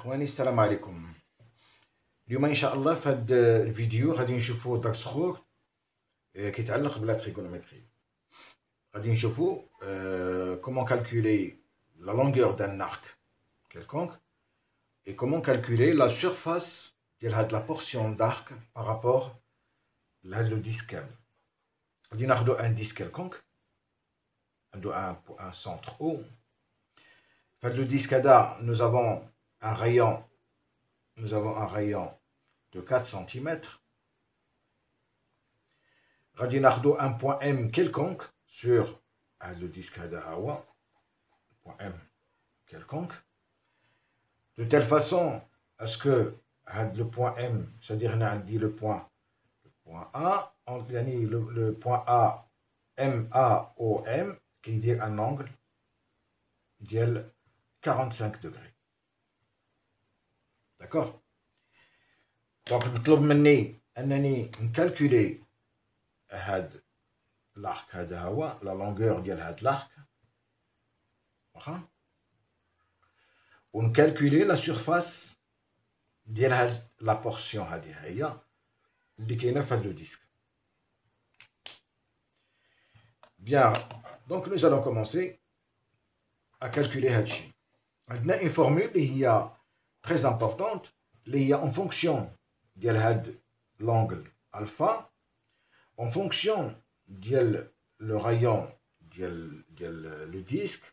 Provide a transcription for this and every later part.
اخواني السلام عليكم. اليوم ان شاء الله في هذا الفيديو غادي نشوفوا درس اخر كيتعلق بلا تريغونومتري. غادي نشوفوا comment calculer la longueur d'un arc quelconque et comment calculer la surface ديال هاد la portion d'arc par rapport à le disque. غادي ناخذوا un disque quelconque عنده un centre O. في هاد le disque هذا nous avons un rayon de 4 cm. غادي ناخذوا un point M quelconque sur le disque هذا هو point M quelconque de telle façon à ce que le point M, c'est-à-dire on a dit le point A, يعني le point A MAOM qui dit un angle ديال 45 degrés. D'accord? Donc نطلب مني انني نكالكولي هاد l'arc هذا هو la longueur ديال هاد l'arc واخا ونكالكولي la surface ديال هاد la portion هذه هي اللي كاينه في هاد لو ديسك. Bien, donc nous allons commencer à calculer هاد الشيء. عندنا une formule اللي هي très importante اللي هي en fonction ديال هاد l'angle alpha en fonction ديال le rayon ديال le disque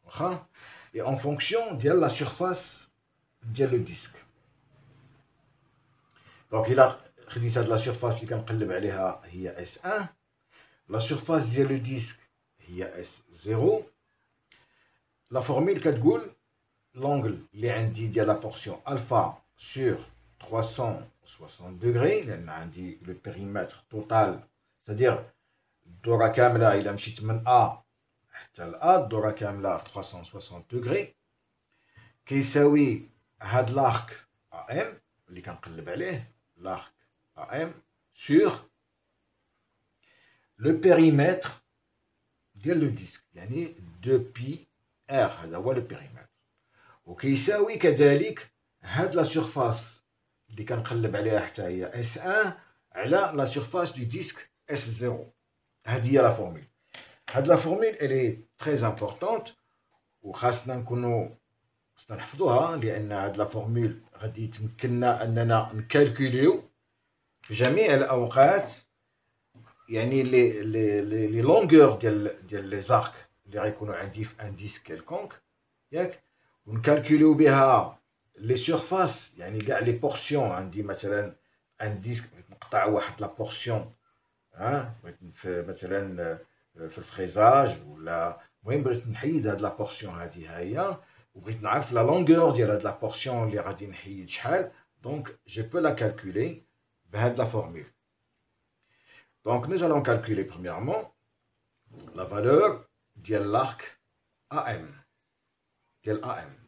واخا et en fonction ديال la surface ديال le disque. Donc إلا خديت هاد la surface اللي كنقلب عليها هي S1, la surface ديال le disque هي S0. La formule كتقول l'angle اللي عندي ديال la portion alpha sur 360 degrés لأن عندي le périmètre total, c'est-à-dire الدورة كاملة إلا مشيت من A حتى ل A الدورة كاملة 360 degrés كيساوي هاد l'arc AM اللي كنقلب عليه l'arc AM sur le périmètre ديال le disque يعني 2πr هذا هو le périmètre وكيساوي كذلك هاد la surface اللي كنقلب عليها حتى هي S1 على la surface du disque S0. هذه هي la formule. هاد la formule elle est très importante وخاصنا نكونوا خاصنا نحفظوها لأن هاد la formule غادي تمكننا أننا نكالكوليو في جميع الأوقات يعني لي لونغور ديال لي زارك اللي غيكونوا عندي في ان ديسك كيلكونك ياك ونكالكوليو بها لي سيرفاس يعني كاع لي بورسيون. عندي مثلا ان ديسك بغيت نقطع واحد لا بورسيون بغيت مثلا في الفريزاج ولا المهم بغيت نحيد هاد لا بورسيون هذه هي وبغيت نعرف لا لونغور ديال هاد لا بورسيون اللي غادي نحيد شحال دونك جو بو لا كالكولي بهاد لا فورمول. Donc nous allons calculer premièrement la valeur de l'arc AM.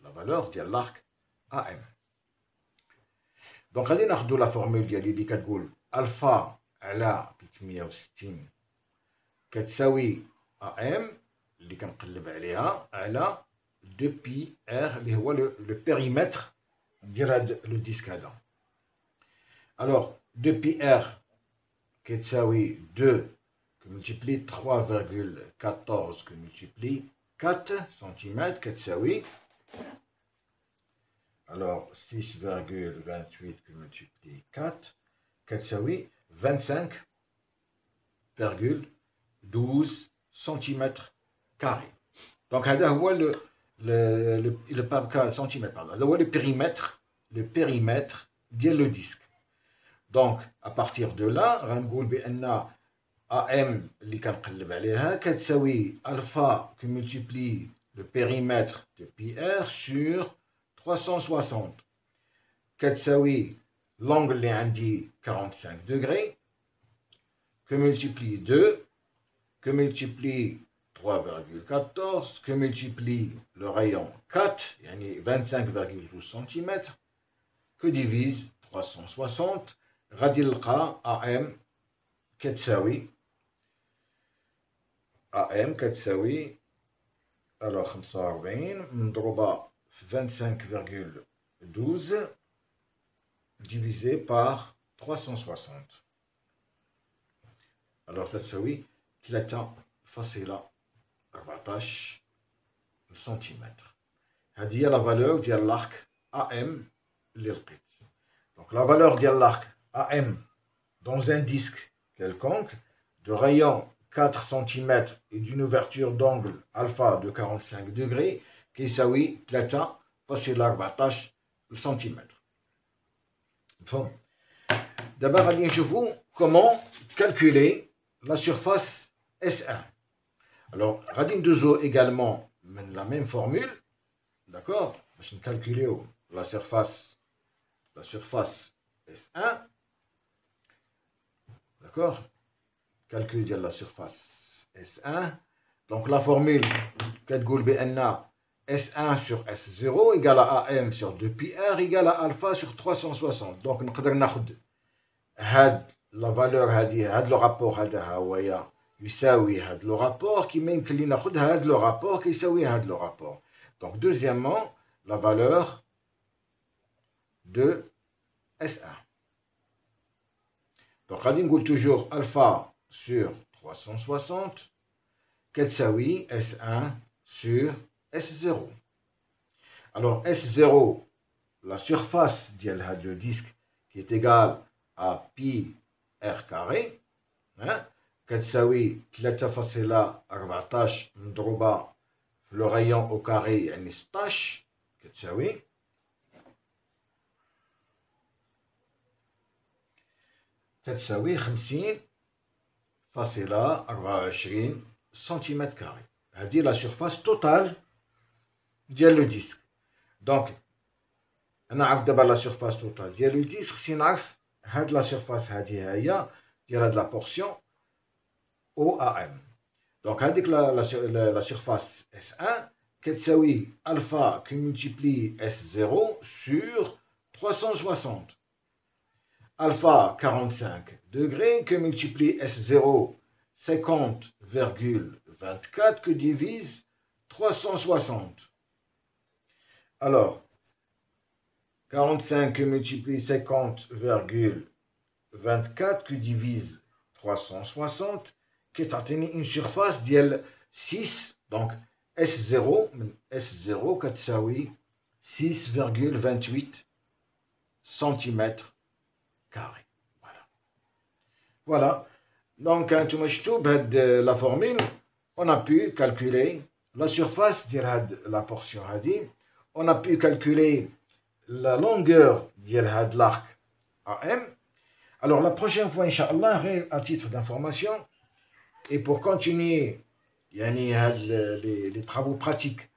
La valeur de l'arc AM. Donc غادي ناخذوا la formule ديالي اللي كتقول alpha على 360 كتساوي AM اللي كنقلب عليها على 2πr اللي هو le périmètre ديال هاد لو ديسك هذا. Alors 2πr كتساوي 2 que multiplie 3,14 que multiplie 4 cm كتساوي alors 6,28 que multiplie 4 كتساوي 25,12 cm carré. Donc هذا هو le pas centimètre pardon هذا هو le périmètre ديال le disque. Donc à partir de là غنقول بأن AM اللي كنقلب عليها كتساوي alpha qui multiplie le périmètre de πr sur 360 كتساوي l'angle اللي عندي 45 degrés que multiplie 2 que multiplie 3,14 que multiplie le rayon 4 يعني 25,12 cm que divise 360 غادي نلقى AM كتساوي alors 45 مضروبة في 25,12 12 divisé par 360. Alors تساوي 3.14 سنتيمتر. هذه هي لا فالور ديال l'arc AM اللي لقيت. Donc la valeur ديال l'arc AM dans un disque quelconque de rayon 4 cm et d'une ouverture d'angle alpha de 45 degrés كيساوي 3.14 سنتيمتر. مفهوم؟ دابا غادي نشوفوا comment calculer la surface S1. Alors غادي ندوزو également من la même formule, d'accord, باش نكالكوليو la surface S1, d'accord, calcul de la surface S1. Donc la formule كتقول بأن S1 sur S0 égale à AM sur 2πr égale à alpha sur 360. Donc نقدر ناخد هاد لا فالور هادي، هاد لو رابور هذا ها هويا يساوي هاد لو رابور، كيما يمكن لي ناخد هاد لو رابور كيساوي هاد لو رابور. Donc deuxièmement la valeur de S1. Donc غادي نقول toujours alpha sur 360 كتساوي S1 sur S0. Alors S0, la surface ديال هاد le disque qui est égale à pi r carré, hein, كتساوي 3.14 مضروبة في لو rayon au carré يعني 16 كتساوي تتساوي 50.24 سنتيمتر كاري. هذه لا سيرفاس توتال ديال لو ديسك. دونك انا عارف دابا لا سيرفاس توتال ديال لو ديسك، خصني نعرف هاد لا سيرفاس هادي هي ديال هاد لا بورسيون او ام. دونك هاديك لا سيرفاس اس 1 كتساوي الفا كي ملتيبلي اس 0 سور 360. Alpha 45 degrés que multiplie S0 50,24 que divise 360. Alors, 45 que multiplie 50,24 que divise 360 qui est une surface de 6. Donc, S0 كتساوي 6,28 cm carré. Voilà. Donc, quand tu m'as la formule, on a pu calculer la surface de la portion hadi. On a pu calculer la longueur de l'arc AM. Alors, la prochaine fois, Inch'Allah, à titre d'information, et pour continuer les travaux pratiques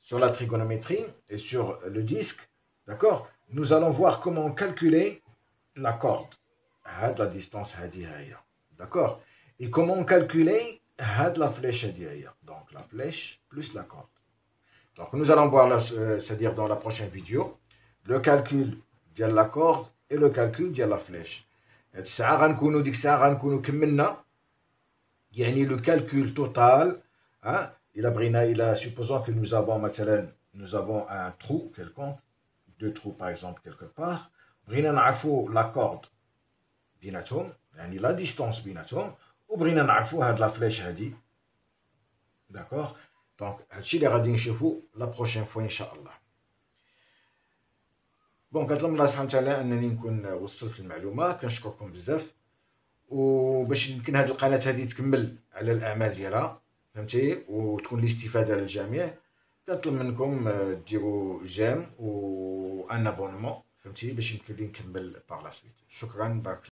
sur la trigonométrie et sur le disque, d'accord, nous allons voir comment calculer la corde, la distance, d'accord, et comment calculer la flèche, donc la flèche plus la corde. Donc nous allons voir, c'est-à-dire dans la prochaine vidéo, le calcul de la corde et le calcul de la flèche. Le calcul total, hein, supposons que nous avons un trou quelconque, deux trous par exemple quelque part, بغينا نعرفوا لا كورد بيناتهم، يعني لا ديستونس بيناتهم، وبغينا نعرفوا هاد لا فليش هادي، داكوغ. دونك هادشي اللي غادي نشوفو لا بروشين فوا ان شاء الله. بون كنطلب من الله سبحانه وتعالى انني نكون وصلت المعلومه، كنشكركم بزاف، وباش يمكن هاد القناه هادي تكمل على الاعمال ديالها، فهمتي، وتكون الاستفاده للجميع، كنطلب منكم ديروا جيم و ان ابونمون، فهمتي، باش يمكن لي نكمل باغ لا سويت. شكرا، بارك.